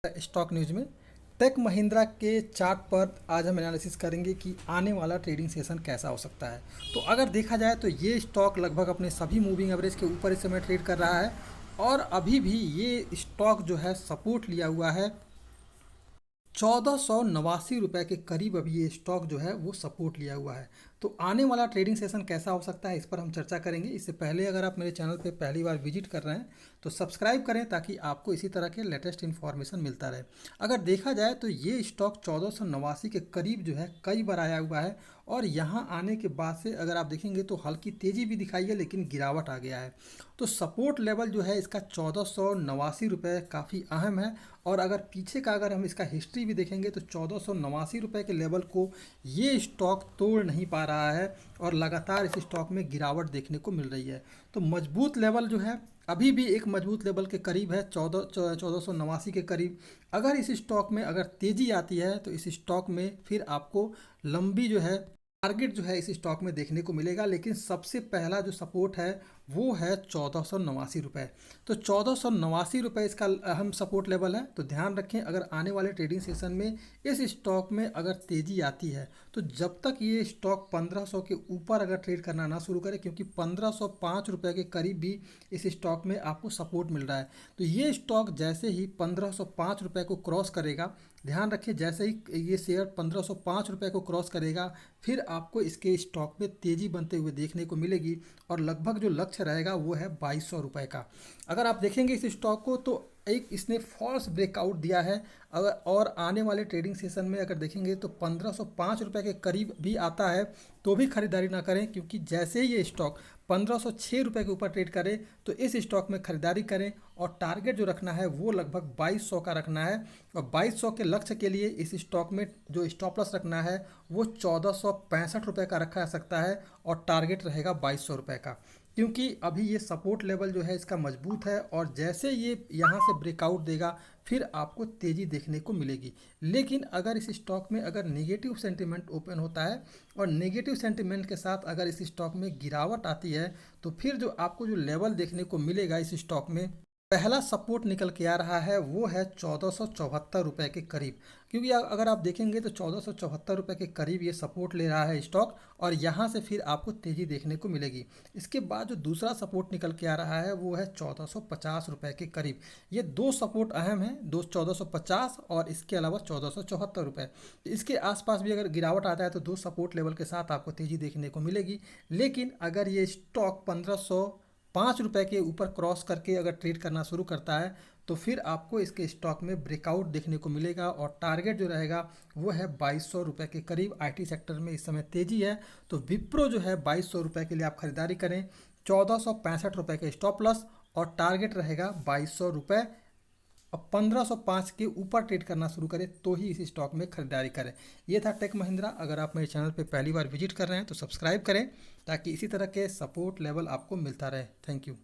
Stock news में take Mahindra के chart पर आज हम एनालिसिस करेंगे कि आने वाला ट्रेडिंग सेशन कैसा हो सकता है। तो अगर देखा जाए तो ये स्टॉक लगभग अपने सभी मूविंग एवरेज के ऊपर इस समय ट्रेड कर रहा है और अभी भी ये स्टॉक जो है सपोर्ट लिया हुआ है 1489 रुपये के करीब। अभी ये स्टॉक जो है वो सपोर्ट लिया हुआ है। तो आने वाला ट्रेडिंग सेशन कैसा हो सकता है इस पर हम चर्चा करेंगे। इससे पहले अगर आप मेरे चैनल पे पहली बार विजिट कर रहे हैं तो सब्सक्राइब करें ताकि आपको इसी तरह के लेटेस्ट इन्फॉर्मेशन मिलता रहे। अगर देखा जाए तो ये स्टॉक 1489 के करीब जो है कई बार आया हुआ है और यहाँ आने के बाद से अगर आप देखेंगे तो हल्की तेज़ी भी दिखाई है लेकिन गिरावट आ गया है। तो सपोर्ट लेवल जो है इसका 1489 रुपये काफ़ी अहम है। और अगर पीछे का अगर हम इसका हिस्ट्री भी देखेंगे तो 1489 रुपये के लेवल को ये स्टॉक तोड़ नहीं पा रहा है और लगातार इस स्टॉक में गिरावट देखने को मिल रही है। तो मजबूत लेवल जो है अभी भी एक मजबूत लेवल के करीब है 1489 के करीब। अगर इस स्टॉक में अगर तेज़ी आती है तो इस स्टॉक में फिर आपको लंबी जो है टारगेट जो है इस स्टॉक में देखने को मिलेगा। लेकिन सबसे पहला जो सपोर्ट है वो है 1489 रुपये। तो 1489 रुपये इसका अहम सपोर्ट लेवल है। तो ध्यान रखें अगर आने वाले ट्रेडिंग सेशन में इस स्टॉक में अगर तेज़ी आती है तो जब तक ये स्टॉक 1500 के ऊपर अगर ट्रेड करना ना शुरू करे, क्योंकि 1505 रुपये के करीब भी इस स्टॉक में आपको सपोर्ट मिल रहा है। तो ये स्टॉक जैसे ही 1505 रुपये को क्रॉस करेगा, ध्यान रखिए जैसे ही ये शेयर 1505 रुपये को क्रॉस करेगा फिर आपको इसके स्टॉक में तेज़ी बनते हुए देखने को मिलेगी और लगभग जो लक्ष्य रहेगा वो है 2200 रुपये का। अगर आप देखेंगे इस स्टॉक को तो एक इसने फॉल्स ब्रेकआउट दिया है। अगर और आने वाले ट्रेडिंग सेशन में अगर देखेंगे तो 1505 रुपये के करीब भी आता है तो भी खरीदारी ना करें, क्योंकि जैसे ही ये स्टॉक 1506 रुपये के ऊपर ट्रेड करे तो इस स्टॉक में खरीदारी करें और टारगेट जो रखना है वो लगभग 2200 का रखना है। और 2200 के लक्ष्य के लिए इस स्टॉक में जो स्टॉप लॉस रखना है वो 1465 रुपये का रखा जा सकता है और टारगेट रहेगा 2200 रुपये का, क्योंकि अभी ये सपोर्ट लेवल जो है इसका मजबूत है और जैसे ये यहाँ से ब्रेकआउट देगा फिर आपको तेज़ी देखने को मिलेगी। लेकिन अगर इस स्टॉक में अगर नेगेटिव सेंटिमेंट ओपन होता है और नेगेटिव सेंटिमेंट के साथ अगर इस स्टॉक में गिरावट आती है तो फिर जो आपको जो लेवल देखने को मिलेगा इस स्टॉक में पहला सपोर्ट निकल के आ रहा है वो है 1474 रुपये के करीब। क्योंकि अगर आप देखेंगे तो 1474 रुपये के करीब ये सपोर्ट ले रहा है स्टॉक और यहाँ से फिर आपको तेज़ी देखने को मिलेगी। इसके बाद जो दूसरा सपोर्ट निकल के आ रहा है वो है 1450 रुपये के करीब। ये दो सपोर्ट अहम हैं, 1450 और इसके अलावा 1474 रुपये। इसके आसपास भी अगर गिरावट आता है तो दो सपोर्ट लेवल के साथ आपको तेज़ी देखने को मिलेगी। लेकिन अगर ये स्टॉक 1505 रुपये के ऊपर क्रॉस करके अगर ट्रेड करना शुरू करता है तो फिर आपको इसके स्टॉक में ब्रेकआउट देखने को मिलेगा और टारगेट जो रहेगा वो है 2200 रुपये के करीब। आईटी सेक्टर में इस समय तेज़ी है तो विप्रो जो है 2200 रुपये के लिए आप खरीदारी करें। 1465 रुपये के स्टॉप लॉस और टारगेट रहेगा 2200 रुपये। अब 1505 के ऊपर ट्रेड करना शुरू करें तो ही इस स्टॉक में खरीदारी करें। ये था टेक महिंद्रा। अगर आप मेरे चैनल पे पहली बार विजिट कर रहे हैं तो सब्सक्राइब करें ताकि इसी तरह के सपोर्ट लेवल आपको मिलता रहे। Thank you.